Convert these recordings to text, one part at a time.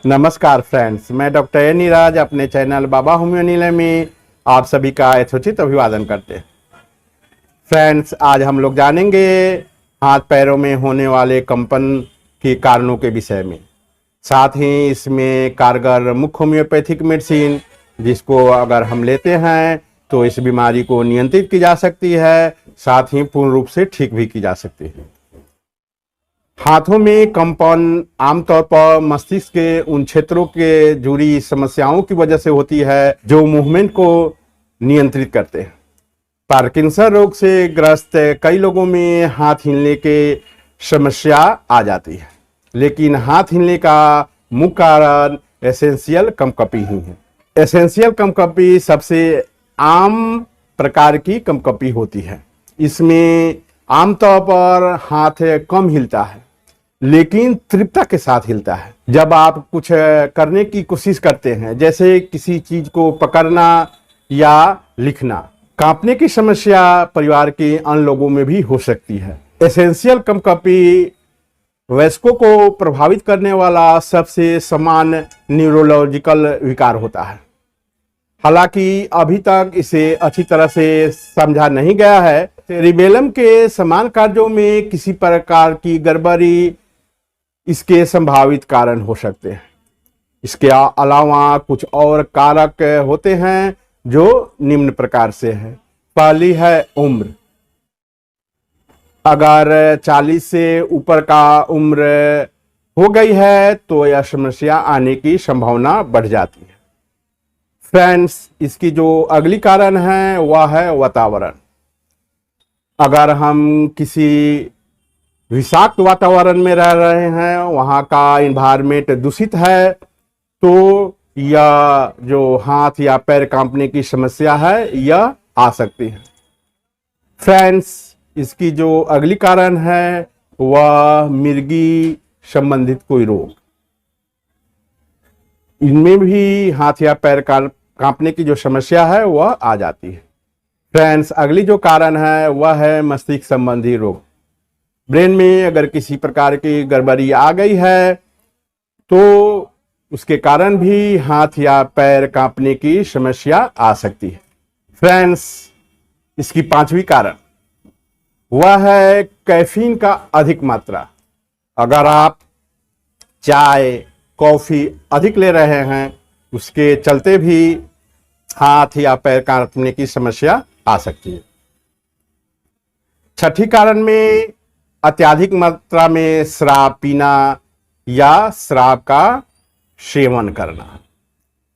नमस्कार फ्रेंड्स, मैं doctor A Neeraj अपने चैनल बाबा होम्यो निलय में आप सभी का यथोचित अभिवादन करते हैं। फ्रेंड्स, आज हम लोग जानेंगे हाथ पैरों में होने वाले कंपन के कारणों के विषय में। साथ ही इसमें कारगर मुख्य होम्योपैथिक मेडिसिन जिसको अगर हम लेते हैं तो इस बीमारी को नियंत्रित की जा सकती है, साथ ही पूर्ण रूप से ठीक भी की जा सकती है। हाथों में कंपन आमतौर पर मस्तिष्क के उन क्षेत्रों के जुड़ी समस्याओं की वजह से होती है जो मूवमेंट को नियंत्रित करते हैं। पार्किंसन रोग से ग्रस्त कई लोगों में हाथ हिलने के समस्या आ जाती है, लेकिन हाथ हिलने का मुख्य कारण एसेंशियल कंपकपी ही है। एसेंशियल कंपकपी सबसे आम प्रकार की कंपकपी होती है। इसमें आमतौर पर हाथ कम हिलता है, लेकिन तीव्रता के साथ हिलता है। जब आप कुछ करने की कोशिश करते हैं, जैसे किसी चीज को पकड़ना या लिखना, कांपने की समस्या परिवार के अन्य लोगों में भी हो सकती है। एसेंशियल कंपकपी वयस्कों को प्रभावित करने वाला सबसे सामान्य न्यूरोलॉजिकल विकार होता है। हालांकि अभी तक इसे अच्छी तरह से समझा नहीं गया है। सेरिबेलम के समान कार्यों में किसी प्रकार की गड़बड़ी इसके संभावित कारण हो सकते हैं। इसके अलावा कुछ और कारक होते हैं जो निम्न प्रकार से है। पहली है उम्र। अगर 40 से ऊपर का उम्र हो गई है तो यह समस्या आने की संभावना बढ़ जाती है। फ्रेंड्स, इसकी जो अगली कारण है वह है वातावरण। अगर हम किसी विषाक्त वातावरण में रह रहे हैं, वहाँ का इन्वायरमेंट दूषित है, तो यह जो हाथ या पैर कांपने की समस्या है यह आ सकती है। फ्रेंड्स, इसकी जो अगली कारण है वह मिर्गी संबंधित कोई रोग। इनमें भी हाथ या पैर कांपने की जो समस्या है वह आ जाती है। फ्रेंड्स, अगली जो कारण है वह है मस्तिष्क संबंधी रोग। ब्रेन में अगर किसी प्रकार की गड़बड़ी आ गई है तो उसके कारण भी हाथ या पैर कांपने की समस्या आ सकती है। फ्रेंड्स, इसकी पांचवी कारण वह है कैफीन का अधिक मात्रा। अगर आप चाय कॉफी अधिक ले रहे हैं, उसके चलते भी हाथ या पैर कांपने की समस्या आ सकती है। छठी कारण में अत्यधिक मात्रा में शराब पीना या शराब का सेवन करना।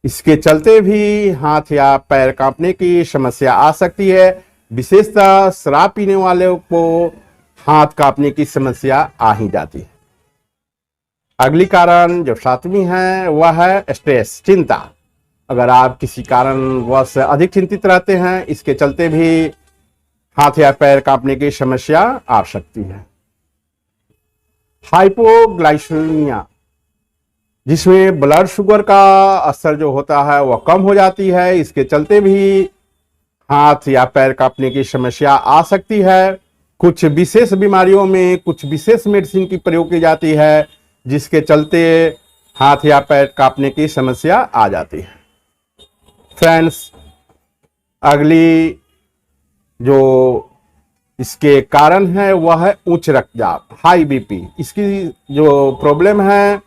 इसके चलते भी हाथ या पैर कांपने की समस्या आ सकती है। विशेषतः शराब पीने वाले को हाथ कांपने की समस्या आ ही जाती है। अगली कारण जो सातवीं है वह है स्ट्रेस, चिंता। अगर आप किसी कारणवश अधिक चिंतित रहते हैं, इसके चलते भी हाथ या पैर कांपने की समस्या आ सकती है। हाइपोग्लाइसीमिया, जिसमें ब्लड शुगर का स्तर जो होता है वह कम हो जाती है, इसके चलते भी हाथ या पैर कांपने की समस्या आ सकती है। कुछ विशेष बीमारियों में कुछ विशेष मेडिसिन की प्रयोग की जाती है, जिसके चलते हाथ या पैर कांपने की समस्या आ जाती है। फ्रेंड्स, अगली जो इसके कारण है वह है उच्च रक्तचाप, हाई बीपी। इसकी जो प्रॉब्लम है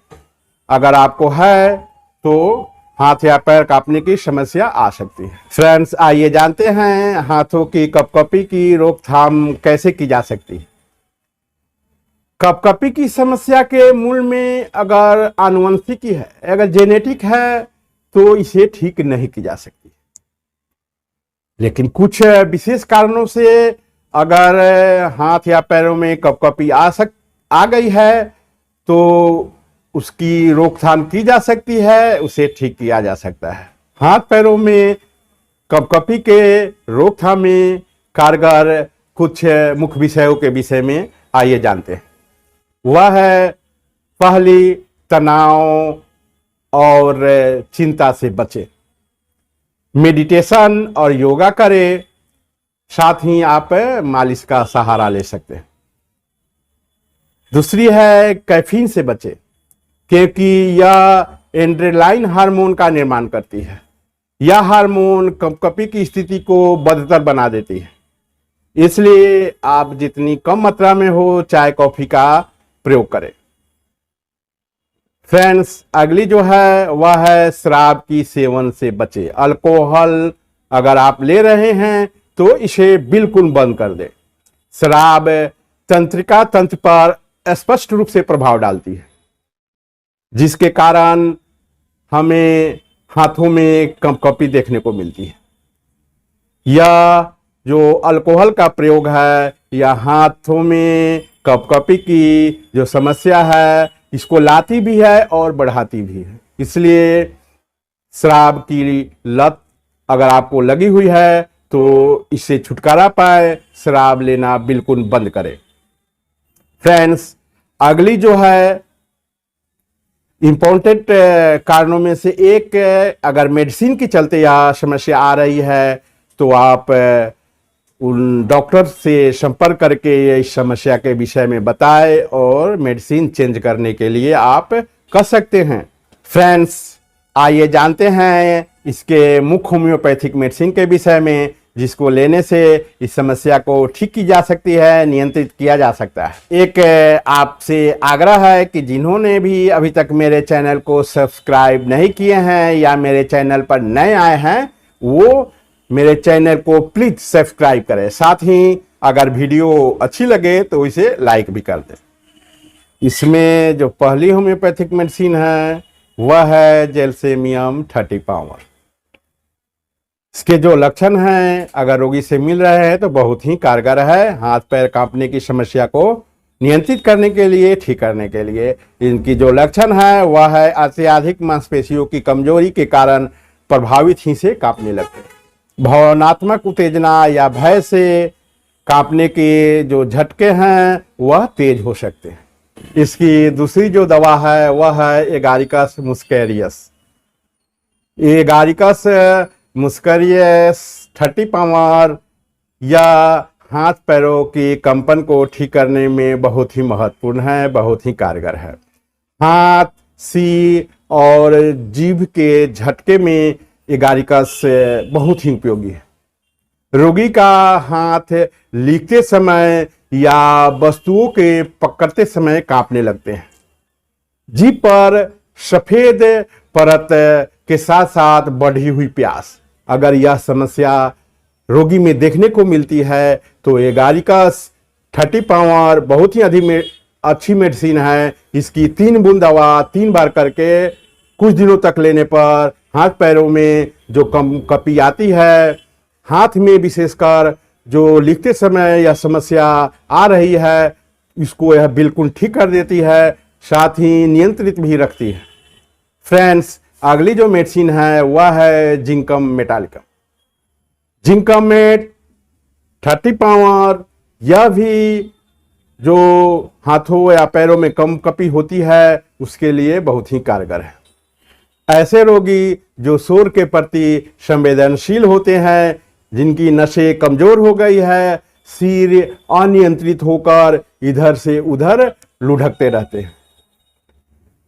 अगर आपको है तो हाथ या पैर कांपने की समस्या आ सकती है। फ्रेंड्स, आइए जानते हैं हाथों की कंपकपी की रोकथाम कैसे की जा सकती है। कंपकपी की समस्या के मूल में अगर आनुवंशिकी है, अगर जेनेटिक है, तो इसे ठीक नहीं की जा सकती। लेकिन कुछ विशेष कारणों से अगर हाथ या पैरों में कंपकपी आ गई है तो उसकी रोकथाम की जा सकती है, उसे ठीक किया जा सकता है। हाथ पैरों में कंपकपी के रोकथाम में कारगर कुछ मुख्य विषयों के विषय में आइए जानते हैं। वह है पहली, तनाव और चिंता से बचे। मेडिटेशन और योगा करें, साथ ही आप मालिश का सहारा ले सकते हैं। दूसरी है कैफीन से बचे, क्योंकि यह एड्रेनालाइन हार्मोन का निर्माण करती है। यह हार्मोन कंपकपी की स्थिति को बदतर बना देती है। इसलिए आप जितनी कम मात्रा में हो चाय कॉफी का प्रयोग करें। फ्रेंड्स, अगली जो है वह है शराब की सेवन से बचे। अल्कोहल अगर आप ले रहे हैं तो इसे बिल्कुल बंद कर दें। शराब तंत्रिका तंत्र पर स्पष्ट रूप से प्रभाव डालती है, जिसके कारण हमें हाथों में कंपकपी देखने को मिलती है। यह जो अल्कोहल का प्रयोग है या हाथों में कंपकपी की जो समस्या है, इसको लाती भी है और बढ़ाती भी है। इसलिए शराब की लत अगर आपको लगी हुई है तो इससे छुटकारा पाए, शराब लेना बिल्कुल बंद करें। फ्रेंड्स, अगली जो है इंपॉर्टेंट कारणों में से एक, अगर मेडिसिन के चलते यह समस्या आ रही है तो आप उन डॉक्टर से संपर्क करके इस समस्या के विषय में बताएं और मेडिसिन चेंज करने के लिए आप कर सकते हैं। फ्रेंड्स, आइए जानते हैं इसके मुख्य होम्योपैथिक मेडिसिन के विषय में, जिसको लेने से इस समस्या को ठीक की जा सकती है, नियंत्रित किया जा सकता है। एक आपसे आग्रह है कि जिन्होंने भी अभी तक मेरे चैनल को सब्सक्राइब नहीं किए हैं या मेरे चैनल पर नए आए हैं, वो मेरे चैनल को प्लीज सब्सक्राइब करें। साथ ही अगर वीडियो अच्छी लगे तो इसे लाइक भी कर दें। इसमें जो पहली होम्योपैथिक मेडिसिन है वह है जेलसेमियम 30 पावर। इसके जो लक्षण हैं अगर रोगी से मिल रहे हैं तो बहुत ही कारगर है हाथ पैर कांपने की समस्या को नियंत्रित करने के लिए, ठीक करने के लिए। इनकी जो लक्षण है वह है अत्यधिक मांसपेशियों की कमजोरी के कारण प्रभावित ही से कांपने लगते हैं। भावनात्मक उत्तेजना या भय से कांपने के जो झटके हैं वह तेज हो सकते हैं। इसकी दूसरी जो दवा है वह है एगारिकस मुस्केरियस। एगारिकस मुस्केरियस 30 पावर या हाथ पैरों के कंपन को ठीक करने में बहुत ही महत्वपूर्ण है, बहुत ही कारगर है। हाथ, सिर और जीभ के झटके में एगारिकस बहुत ही उपयोगी है। रोगी का हाथ लिखते समय या वस्तुओं के पकड़ते समय कांपने लगते हैं। जीभ पर सफेद परत के साथ साथ बढ़ी हुई प्यास, अगर यह समस्या रोगी में देखने को मिलती है तो एगारिकस 30 पावर बहुत ही अच्छी मेडिसिन है। इसकी 3 बूंद दवा 3 बार करके कुछ दिनों तक लेने पर हाथ पैरों में जो कंपकपी आती है, हाथ में विशेषकर जो लिखते समय यह समस्या आ रही है, इसको यह बिल्कुल ठीक कर देती है, साथ ही नियंत्रित भी रखती है। फ्रेंड्स, अगली जो मेडिसिन है वह है जिंकम मेटालिकम। जिंकम मेट 30 पावर, यह भी जो हाथों या पैरों में कंपकपी होती है उसके लिए बहुत ही कारगर है। ऐसे रोगी जो शोर के प्रति संवेदनशील होते हैं, जिनकी नसें कमजोर हो गई है, सिर अनियंत्रित होकर इधर से उधर लुढ़कते रहते हैं,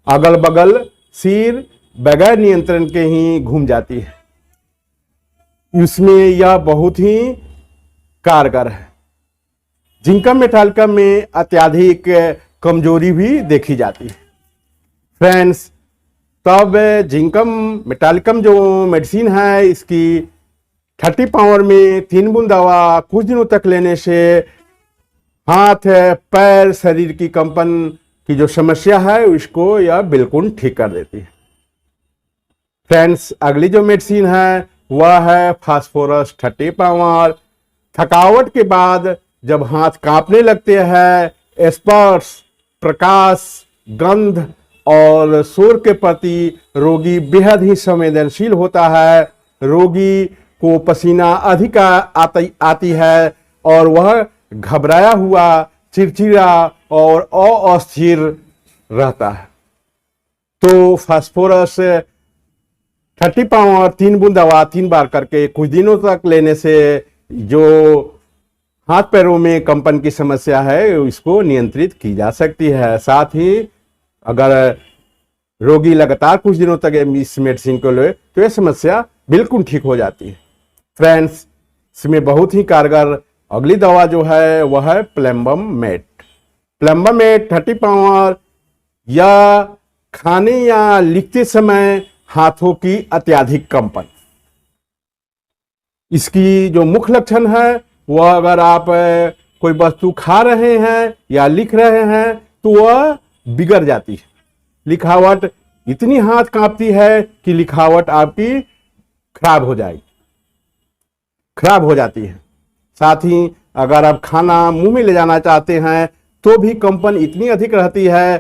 अगल बगल सिर बगैर नियंत्रण के ही घूम जाती है, इसमें यह बहुत ही कारगर है। जिंकम मेटालिकम में अत्यधिक कमजोरी भी देखी जाती है। फ्रेंड्स, तब जिंकम मेटालिकम जो मेडिसिन है इसकी 30 पावर में 3 बूंद दवा कुछ दिनों तक लेने से हाथ, पैर, शरीर की कंपन की जो समस्या है उसको यह बिल्कुल ठीक कर देती है। फ्रेंड्स, अगली जो मेडिसिन है वह है फास्फोरस 30 पावर। थकावट के बाद जब हाथ कांपने लगते हैं, स्पर्श, प्रकाश, गंध और शोर के प्रति रोगी बेहद ही संवेदनशील होता है। रोगी को पसीना अधिक आती है और वह घबराया हुआ, चिड़चिड़ा और अस्थिर रहता है। तो फास्फोरस 30 पावर 3 बूंद दवा 3 बार करके कुछ दिनों तक लेने से जो हाथ पैरों में कंपन की समस्या है इसको नियंत्रित की जा सकती है। साथ ही अगर रोगी लगातार कुछ दिनों तक इस मेडिसिन को ले तो ये समस्या बिल्कुल ठीक हो जाती है। फ्रेंड्स, इसमें बहुत ही कारगर अगली दवा जो है वह है plumbum met. Plumbum met 30 power या खाने या लिखते समय हाथों की अत्यधिक कंपन, इसकी जो मुख्य लक्षण है वह अगर आप कोई वस्तु खा रहे हैं या लिख रहे हैं तो वह बिगड़ जाती है। लिखावट इतनी हाथ कांपती है कि लिखावट आपकी खराब हो जाती है। साथ ही अगर आप खाना मुंह में ले जाना चाहते हैं तो भी कंपन इतनी अधिक रहती है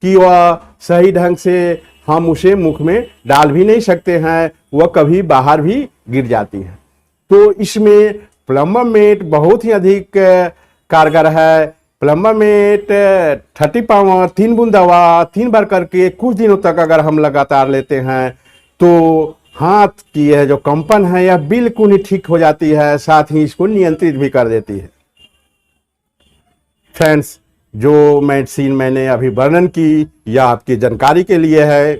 कि वह सही ढंग से हम उसे मुख में डाल भी नहीं सकते हैं, वह कभी बाहर भी गिर जाती है। तो इसमें प्लम्बम मेट बहुत ही अधिक कारगर है। प्लम्बम मेट 30 पावर 3 बूंद दवा 3 बार करके कुछ दिनों तक अगर हम लगातार लेते हैं तो हाथ की यह जो कंपन है यह बिल्कुल ही ठीक हो जाती है, साथ ही इसको नियंत्रित भी कर देती है। फ्रेंड्स, जो मेडिसिन मैंने अभी वर्णन की यह आपकी जानकारी के लिए है।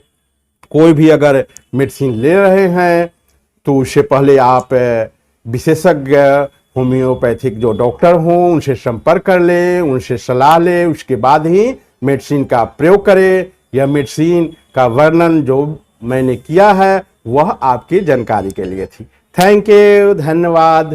कोई भी अगर मेडिसिन ले रहे हैं तो उससे पहले आप विशेषज्ञ होम्योपैथिक जो डॉक्टर हों उनसे संपर्क कर लें, उनसे सलाह लें, उसके बाद ही मेडिसिन का प्रयोग करें। यह मेडिसिन का वर्णन जो मैंने किया है वह आपकी जानकारी के लिए थी। थैंक यू, धन्यवाद।